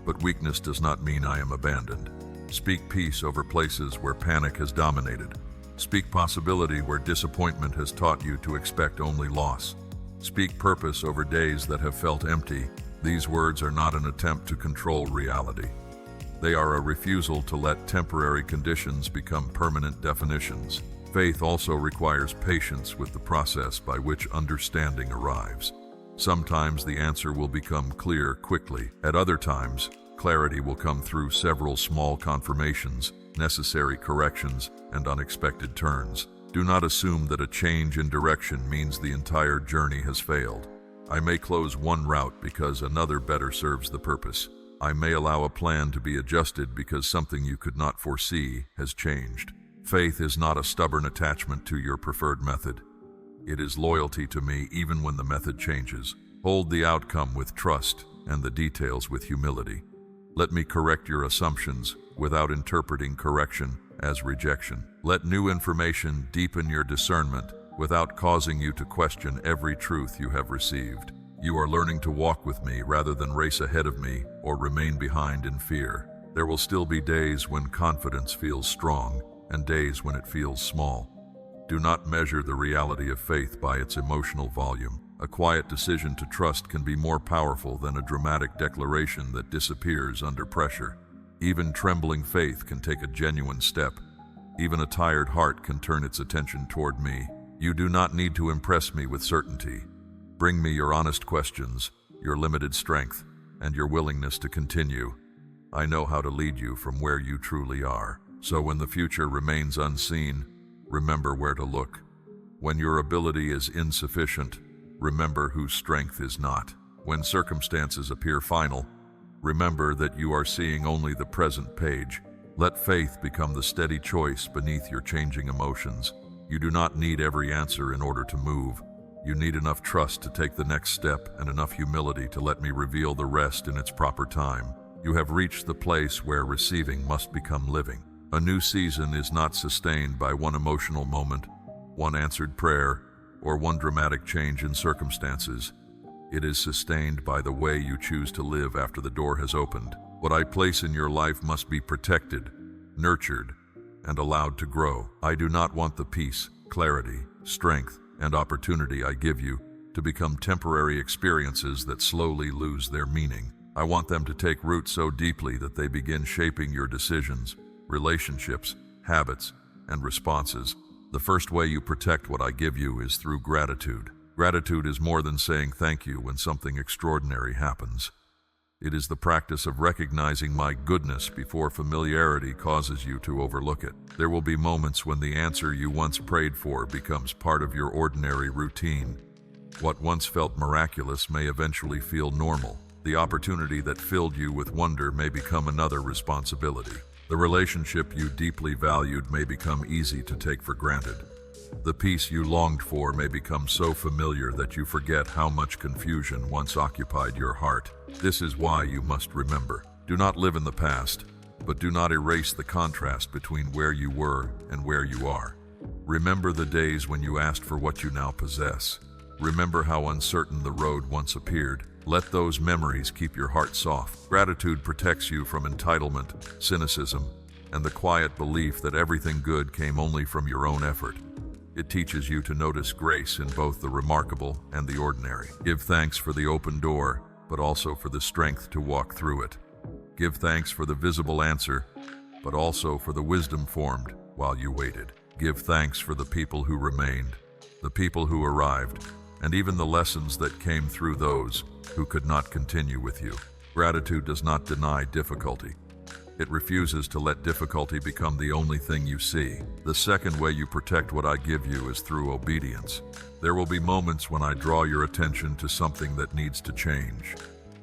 but weakness does not mean I am abandoned. Speak peace over places where panic has dominated. Speak possibility where disappointment has taught you to expect only loss. Speak purpose over days that have felt empty. These words are not an attempt to control reality. They are a refusal to let temporary conditions become permanent definitions. Faith also requires patience with the process by which understanding arrives. Sometimes the answer will become clear quickly. At other times, clarity will come through several small confirmations, necessary corrections, and unexpected turns. Do not assume that a change in direction means the entire journey has failed. I may close one route because another better serves the purpose. I may allow a plan to be adjusted because something you could not foresee has changed. Faith is not a stubborn attachment to your preferred method. It is loyalty to me even when the method changes. Hold the outcome with trust and the details with humility. Let me correct your assumptions without interpreting correction as rejection. Let new information deepen your discernment without causing you to question every truth you have received. You are learning to walk with me rather than race ahead of me or remain behind in fear. There will still be days when confidence feels strong and days when it feels small. Do not measure the reality of faith by its emotional volume. A quiet decision to trust can be more powerful than a dramatic declaration that disappears under pressure. Even trembling faith can take a genuine step. Even a tired heart can turn its attention toward me. You do not need to impress me with certainty. Bring me your honest questions, your limited strength, and your willingness to continue. I know how to lead you from where you truly are. So when the future remains unseen, remember where to look. When your ability is insufficient, remember whose strength is not. When circumstances appear final, remember that you are seeing only the present page. Let faith become the steady choice beneath your changing emotions. You do not need every answer in order to move. You need enough trust to take the next step and enough humility to let me reveal the rest in its proper time. You have reached the place where receiving must become living. A new season is not sustained by one emotional moment, one answered prayer, or one dramatic change in circumstances. It is sustained by the way you choose to live after the door has opened. What I place in your life must be protected, nurtured, and allowed to grow. I do not want the peace, clarity, strength, and opportunity I give you to become temporary experiences that slowly lose their meaning. I want them to take root so deeply that they begin shaping your decisions, relationships, habits, and responses. The first way you protect what I give you is through gratitude. Gratitude is more than saying thank you when something extraordinary happens. It is the practice of recognizing my goodness before familiarity causes you to overlook it. There will be moments when the answer you once prayed for becomes part of your ordinary routine. What once felt miraculous may eventually feel normal. The opportunity that filled you with wonder may become another responsibility. The relationship you deeply valued may become easy to take for granted. The peace you longed for may become so familiar that you forget how much confusion once occupied your heart. This is why you must remember. Do not live in the past, but do not erase the contrast between where you were and where you are. Remember the days when you asked for what you now possess. Remember how uncertain the road once appeared. Let those memories keep your heart soft. Gratitude protects you from entitlement, cynicism, and the quiet belief that everything good came only from your own effort. It teaches you to notice grace in both the remarkable and the ordinary. Give thanks for the open door, but also for the strength to walk through it. Give thanks for the visible answer, but also for the wisdom formed while you waited. Give thanks for the people who remained, the people who arrived, and even the lessons that came through those who could not continue with you. Gratitude does not deny difficulty. It refuses to let difficulty become the only thing you see. The second way you protect what I give you is through obedience. There will be moments when I draw your attention to something that needs to change.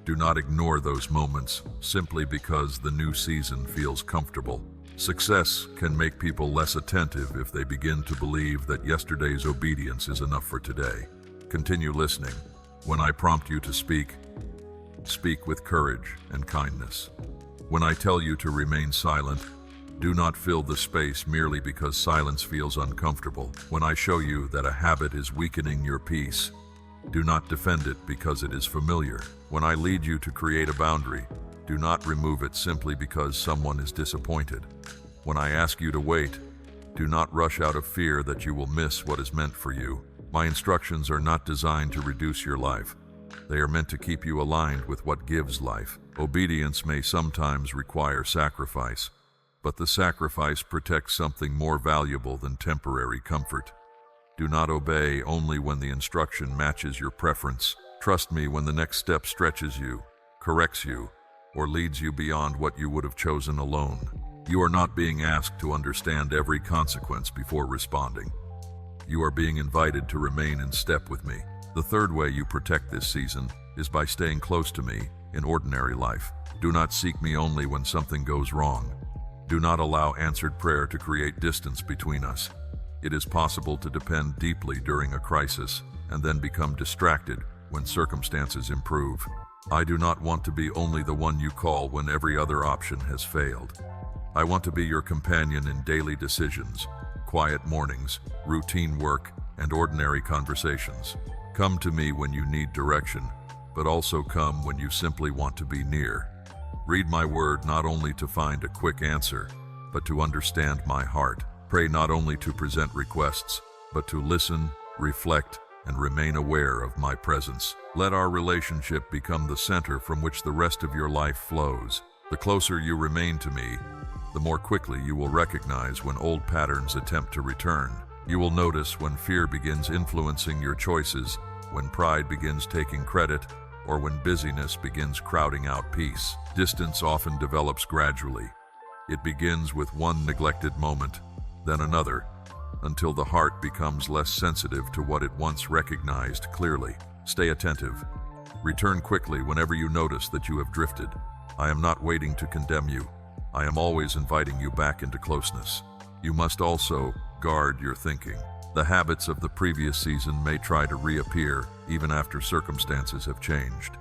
Do not ignore those moments simply because the new season feels comfortable. Success can make people less attentive if they begin to believe that yesterday's obedience is enough for today. Continue listening. When I prompt you to speak, speak with courage and kindness. When I tell you to remain silent, do not fill the space merely because silence feels uncomfortable. When I show you that a habit is weakening your peace, do not defend it because it is familiar. When I lead you to create a boundary, do not remove it simply because someone is disappointed. When I ask you to wait, do not rush out of fear that you will miss what is meant for you. My instructions are not designed to reduce your life. They are meant to keep you aligned with what gives life. Obedience may sometimes require sacrifice, but the sacrifice protects something more valuable than temporary comfort. Do not obey only when the instruction matches your preference. Trust me when the next step stretches you, corrects you, or leads you beyond what you would have chosen alone. You are not being asked to understand every consequence before responding. You are being invited to remain in step with me. The third way you protect this season is by staying close to me in ordinary life. Do not seek me only when something goes wrong. Do not allow answered prayer to create distance between us. It is possible to depend deeply during a crisis and then become distracted when circumstances improve. I do not want to be only the one you call when every other option has failed. I want to be your companion in daily decisions, quiet mornings, routine work, and ordinary conversations. Come to me when you need direction, but also come when you simply want to be near. Read my word not only to find a quick answer, but to understand my heart. Pray not only to present requests, but to listen, reflect, and remain aware of my presence. Let our relationship become the center from which the rest of your life flows. The closer you remain to me, the more quickly you will recognize when old patterns attempt to return. You will notice when fear begins influencing your choices, when pride begins taking credit, or when busyness begins crowding out peace. Distance often develops gradually. It begins with one neglected moment, then another, until the heart becomes less sensitive to what it once recognized clearly. Stay attentive. Return quickly whenever you notice that you have drifted. I am not waiting to condemn you. I am always inviting you back into closeness. You must also guard your thinking. The habits of the previous season may try to reappear even after circumstances have changed.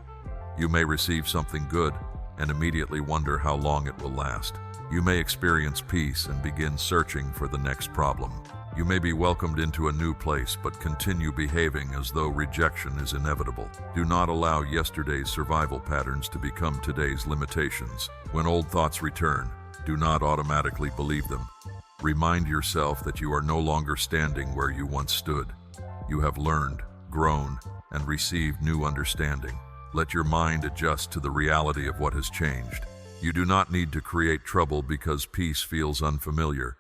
You may receive something good and immediately wonder how long it will last. You may experience peace and begin searching for the next problem. You may be welcomed into a new place but continue behaving as though rejection is inevitable. Do not allow yesterday's survival patterns to become today's limitations. When old thoughts return, do not automatically believe them. Remind yourself that you are no longer standing where you once stood. You have learned, grown, and received new understanding. Let your mind adjust to the reality of what has changed. You do not need to create trouble because peace feels unfamiliar.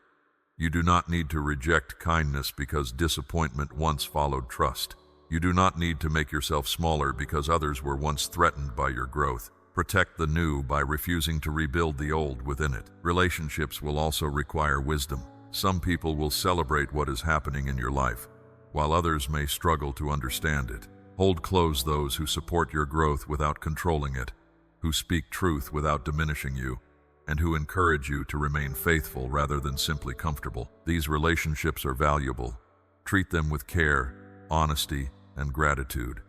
You do not need to reject kindness because disappointment once followed trust. You do not need to make yourself smaller because others were once threatened by your growth. Protect the new by refusing to rebuild the old within it. Relationships will also require wisdom. Some people will celebrate what is happening in your life, while others may struggle to understand it. Hold close those who support your growth without controlling it, who speak truth without diminishing you, and who encourage you to remain faithful rather than simply comfortable. These relationships are valuable. Treat them with care, honesty, and gratitude.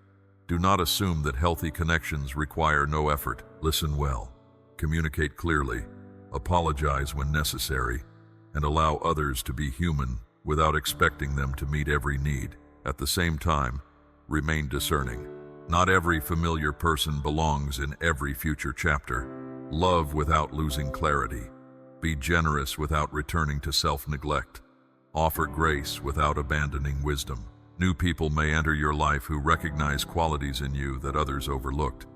Do not assume that healthy connections require no effort. Listen well, communicate clearly, apologize when necessary, and allow others to be human without expecting them to meet every need. At the same time, remain discerning. Not every familiar person belongs in every future chapter. Love without losing clarity. Be generous without returning to self-neglect. Offer grace without abandoning wisdom. New people may enter your life who recognize qualities in you that others overlooked.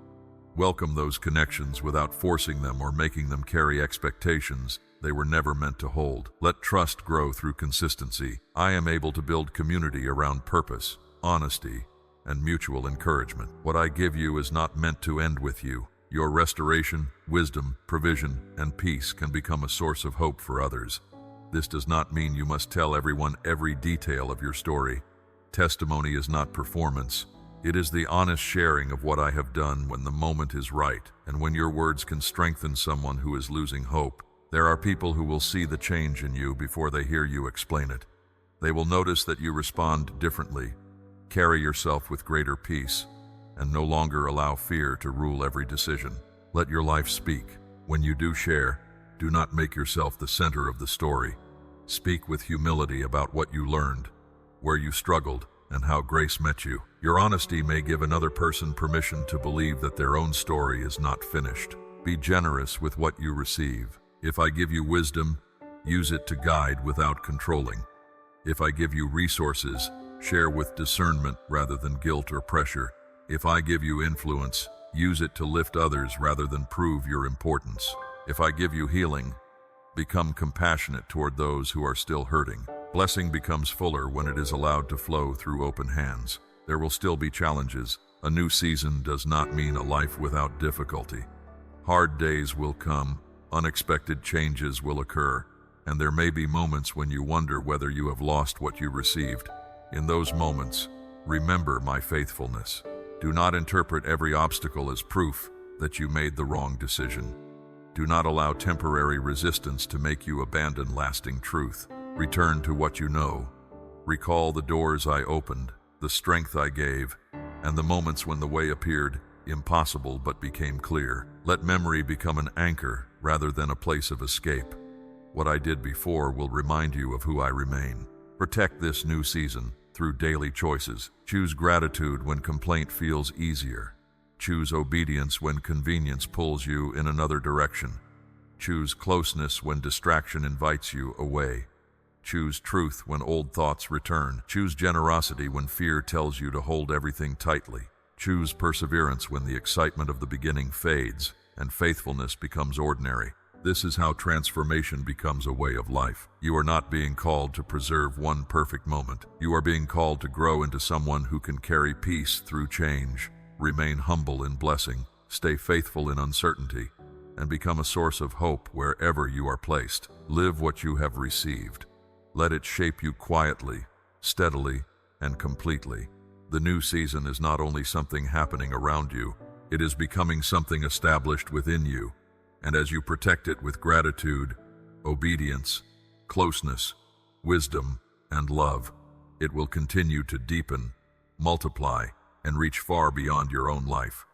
Welcome those connections without forcing them or making them carry expectations they were never meant to hold. Let trust grow through consistency. I am able to build community around purpose, honesty, and mutual encouragement. What I give you is not meant to end with you. Your restoration, wisdom, provision, and peace can become a source of hope for others. This does not mean you must tell everyone every detail of your story. Testimony is not performance. It is the honest sharing of what I have done when the moment is right, and when your words can strengthen someone who is losing hope. There are people who will see the change in you before they hear you explain it. They will notice that you respond differently, carry yourself with greater peace, and no longer allow fear to rule every decision. Let your life speak. When you do share, do not make yourself the center of the story. Speak with humility about what you learned, where you struggled, and how grace met you. Your honesty may give another person permission to believe that their own story is not finished. Be generous with what you receive. If I give you wisdom, use it to guide without controlling. If I give you resources, share with discernment rather than guilt or pressure. If I give you influence, use it to lift others rather than prove your importance. If I give you healing, become compassionate toward those who are still hurting. Blessing becomes fuller when it is allowed to flow through open hands. There will still be challenges. A new season does not mean a life without difficulty. Hard days will come, unexpected changes will occur, and there may be moments when you wonder whether you have lost what you received. In those moments, remember my faithfulness. Do not interpret every obstacle as proof that you made the wrong decision. Do not allow temporary resistance to make you abandon lasting truth. Return to what you know. Recall the doors I opened, the strength I gave, and the moments when the way appeared impossible but became clear. Let memory become an anchor rather than a place of escape. What I did before will remind you of who I remain. Protect this new season through daily choices. Choose gratitude when complaint feels easier. Choose obedience when convenience pulls you in another direction. Choose closeness when distraction invites you away. Choose truth when old thoughts return. Choose generosity when fear tells you to hold everything tightly. Choose perseverance when the excitement of the beginning fades and faithfulness becomes ordinary. This is how transformation becomes a way of life. You are not being called to preserve one perfect moment. You are being called to grow into someone who can carry peace through change, remain humble in blessing, stay faithful in uncertainty, and become a source of hope wherever you are placed. Live what you have received. Let it shape you quietly, steadily, and completely. The new season is not only something happening around you, it is becoming something established within you. And as you protect it with gratitude, obedience, closeness, wisdom, and love, it will continue to deepen, multiply, and reach far beyond your own life.